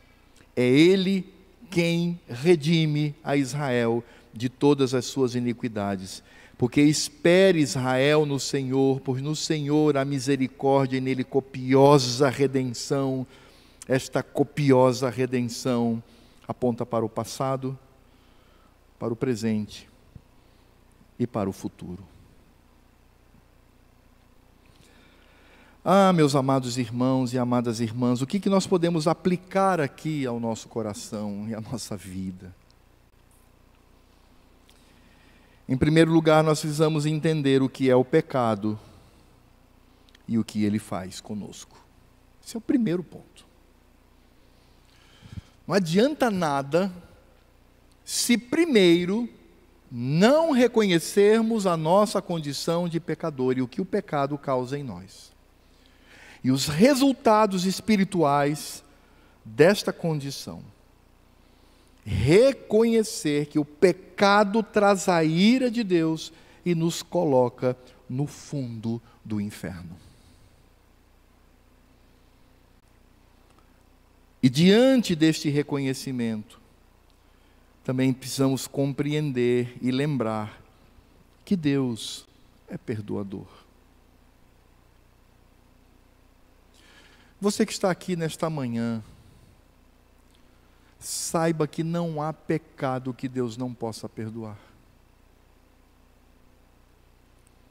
é Ele quem redime a Israel de todas as suas iniquidades, porque espere Israel no Senhor, pois no Senhor há misericórdia e nele copiosa redenção. Esta copiosa redenção aponta para o passado, para o presente e para o futuro. Ah, meus amados irmãos e amadas irmãs, o que nós podemos aplicar aqui ao nosso coração e à nossa vida? Em primeiro lugar, nós precisamos entender o que é o pecado e o que ele faz conosco. Esse é o primeiro ponto. Não adianta nada se primeiro não reconhecermos a nossa condição de pecador e o que o pecado causa em nós. E os resultados espirituais desta condição. Reconhecer que o pecado traz a ira de Deus e nos coloca no fundo do inferno. E diante deste reconhecimento, também precisamos compreender e lembrar que Deus é perdoador. Você que está aqui nesta manhã, saiba que não há pecado que Deus não possa perdoar.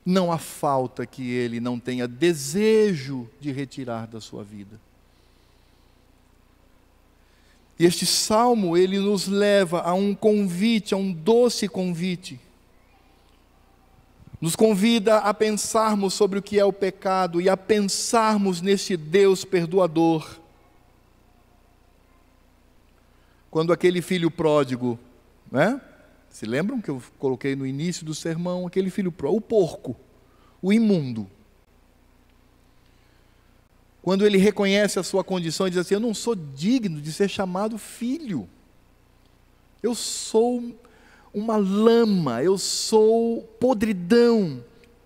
Não há falta que Ele não tenha desejo de retirar da sua vida. E este salmo, ele nos leva a um convite, a um doce convite. Nos convida a pensarmos sobre o que é o pecado e a pensarmos neste Deus perdoador. Quando aquele filho pródigo, né? Se lembram que eu coloquei no início do sermão, aquele filho pródigo, o porco, o imundo. Quando ele reconhece a sua condição e diz assim: eu não sou digno de ser chamado filho. Eu sou uma lama, eu sou podridão.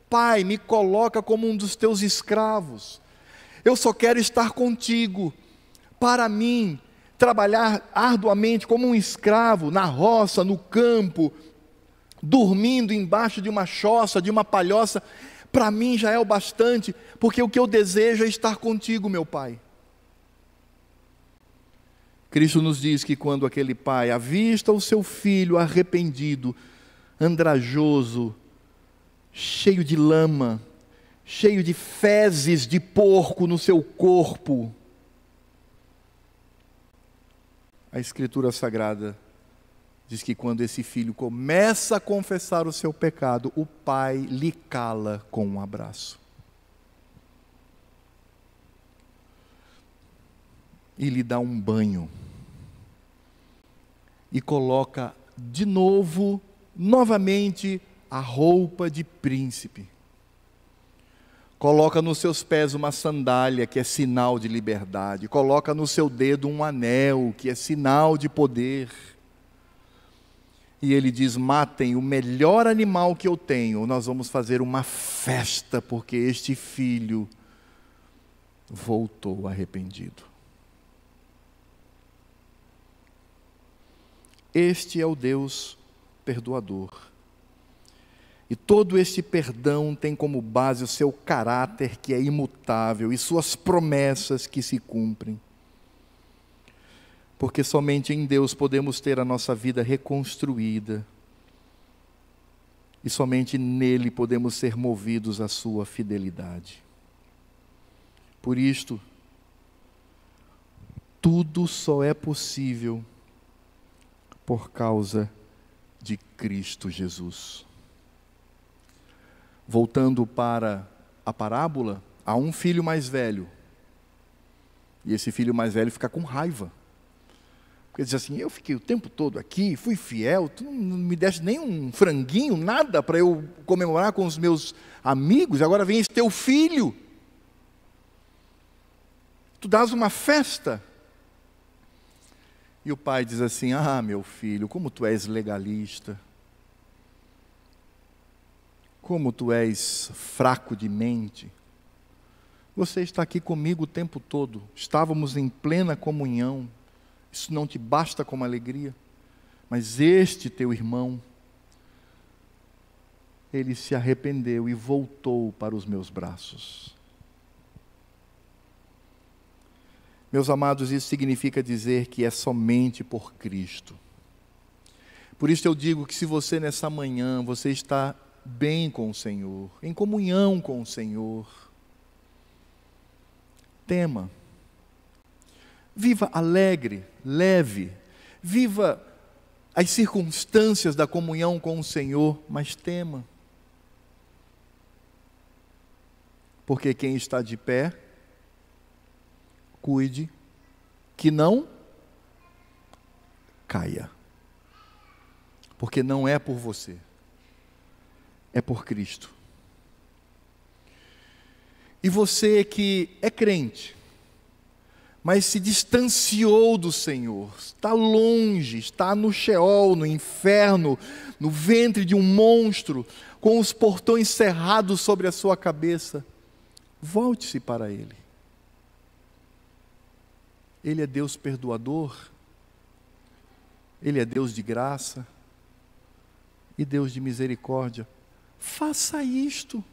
Pai, me coloca como um dos teus escravos. Eu só quero estar contigo. Para mim, trabalhar arduamente como um escravo, na roça, no campo, dormindo embaixo de uma choça, de uma palhoça, para mim já é o bastante, porque o que eu desejo é estar contigo, meu Pai. Cristo nos diz que quando aquele pai avista o seu filho arrependido, andrajoso, cheio de lama, cheio de fezes de porco no seu corpo, a Escritura Sagrada diz que quando esse filho começa a confessar o seu pecado, o pai lhe cala com um abraço. E lhe dá um banho. E coloca de novo, novamente, a roupa de príncipe. Coloca nos seus pés uma sandália, que é sinal de liberdade. Coloca no seu dedo um anel, que é sinal de poder. E ele diz: matem o melhor animal que eu tenho. Nós vamos fazer uma festa, porque este filho voltou arrependido. Este é o Deus perdoador. E todo este perdão tem como base o seu caráter, que é imutável, e suas promessas que se cumprem. Porque somente em Deus podemos ter a nossa vida reconstruída. E somente nele podemos ser movidos à sua fidelidade. Por isto, tudo só é possível por causa de Cristo Jesus. Voltando para a parábola, há um filho mais velho. E esse filho mais velho fica com raiva. Porque diz assim: eu fiquei o tempo todo aqui, fui fiel, tu não me deste nem um franguinho, nada para eu comemorar com os meus amigos, agora vem esse teu filho. Tu dás uma festa. E o pai diz assim: ah, meu filho, como tu és legalista. Como tu és fraco de mente. Você está aqui comigo o tempo todo. Estávamos em plena comunhão. Isso não te basta como alegria. Mas este teu irmão, ele se arrependeu e voltou para os meus braços. Meus amados, isso significa dizer que é somente por Cristo. Por isso eu digo que se você nessa manhã, você está bem com o Senhor, em comunhão com o Senhor, tema. Viva alegre, leve, viva as circunstâncias da comunhão com o Senhor, mas tema. Porque quem está de pé, cuide que não caia. Porque não é por você, é por Cristo. E você que é crente, mas se distanciou do Senhor, está longe, está no Sheol, no inferno, no ventre de um monstro, com os portões cerrados sobre a sua cabeça, volte-se para Ele. Ele é Deus perdoador, Ele é Deus de graça e Deus de misericórdia. Faça isto.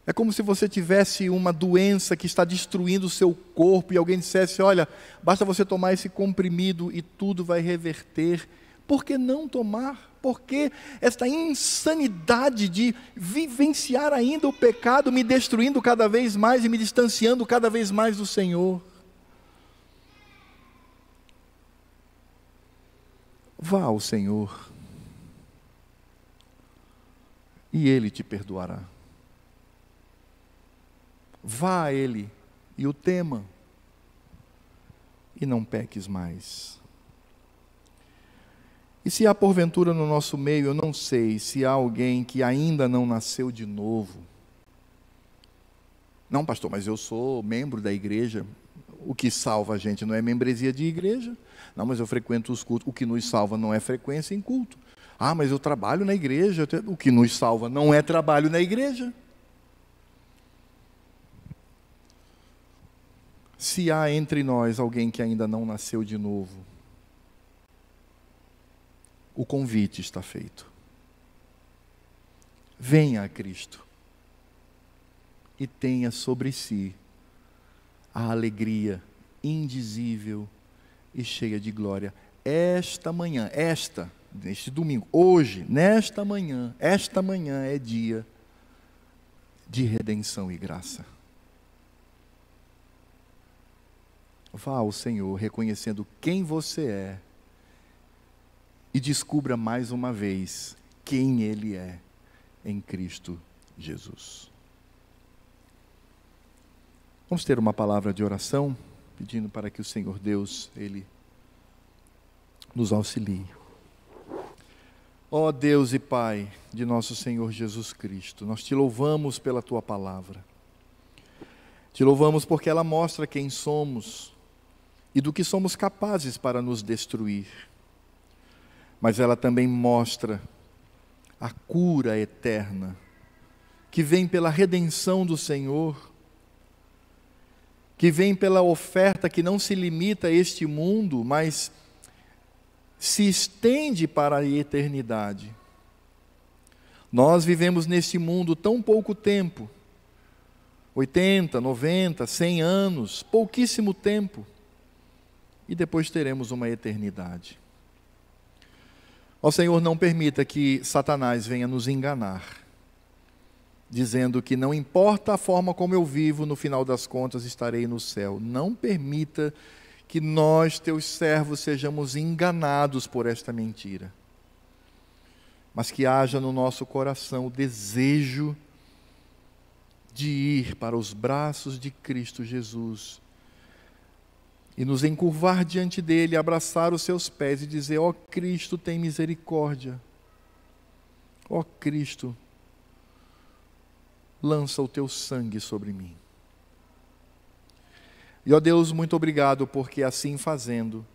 É como se você tivesse uma doença que está destruindo o seu corpo e alguém dissesse: olha, basta você tomar esse comprimido e tudo vai reverter. Por que não tomar? Por que esta insanidade de vivenciar ainda o pecado, me destruindo cada vez mais e me distanciando cada vez mais do Senhor? Vá ao Senhor e Ele te perdoará. Vá a Ele e o tema, e não peques mais. E se há porventura no nosso meio, eu não sei, se há alguém que ainda não nasceu de novo. Não, pastor, mas eu sou membro da igreja. O que salva a gente não é membresia de igreja. Não, mas eu frequento os cultos. O que nos salva não é frequência em culto. Ah, mas eu trabalho na igreja. O que nos salva não é trabalho na igreja. Se há entre nós alguém que ainda não nasceu de novo, o convite está feito. Venha a Cristo e tenha sobre si a alegria indizível e cheia de glória. Esta manhã, neste domingo, hoje, nesta manhã, esta manhã é dia de redenção e graça. Vá ao Senhor reconhecendo quem você é e descubra mais uma vez quem Ele é em Cristo Jesus. Vamos ter uma palavra de oração, pedindo para que o Senhor Deus, Ele nos auxilie. Ó Deus e Pai de nosso Senhor Jesus Cristo, nós te louvamos pela tua palavra. Te louvamos porque ela mostra quem somos e do que somos capazes para nos destruir. Mas ela também mostra a cura eterna que vem pela redenção do Senhor, que vem pela oferta que não se limita a este mundo, mas se estende para a eternidade. Nós vivemos neste mundo tão pouco tempo, 80, 90, 100 anos, pouquíssimo tempo, e depois teremos uma eternidade. Ó Senhor, não permita que Satanás venha nos enganar, dizendo que não importa a forma como eu vivo, no final das contas estarei no céu. Não permita que nós, teus servos, sejamos enganados por esta mentira, mas que haja no nosso coração o desejo de ir para os braços de Cristo Jesus e nos encurvar diante dele, abraçar os seus pés e dizer: ó Cristo, tem misericórdia, ó Cristo, lança o teu sangue sobre mim. E ó Deus, muito obrigado, porque assim fazendo,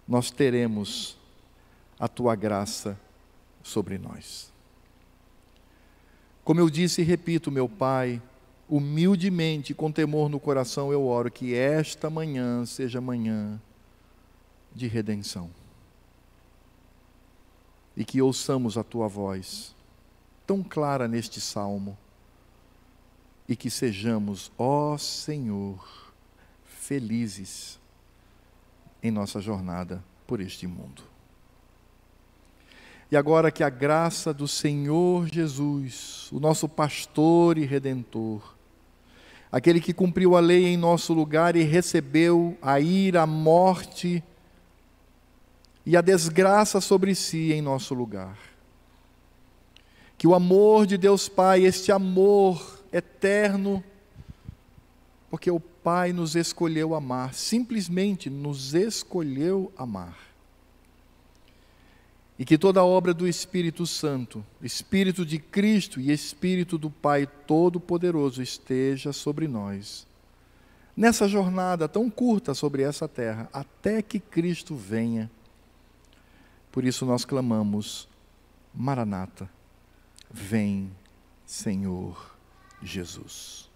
nós teremos a tua graça sobre nós. Como eu disse e repito, meu Pai, humildemente, com temor no coração, eu oro que esta manhã seja manhã de redenção. E que ouçamos a tua voz, tão clara neste salmo, e que sejamos, ó Senhor, felizes em nossa jornada por este mundo. E agora que a graça do Senhor Jesus, o nosso pastor e redentor, aquele que cumpriu a lei em nosso lugar e recebeu a ira, a morte e a desgraça sobre si em nosso lugar, que o amor de Deus Pai, este amor eterno, porque o Pai nos escolheu amar, simplesmente nos escolheu amar. E que toda a obra do Espírito Santo, Espírito de Cristo e Espírito do Pai Todo-Poderoso esteja sobre nós, nessa jornada tão curta sobre essa terra, até que Cristo venha. Por isso nós clamamos: Maranata, vem, Senhor Jesus.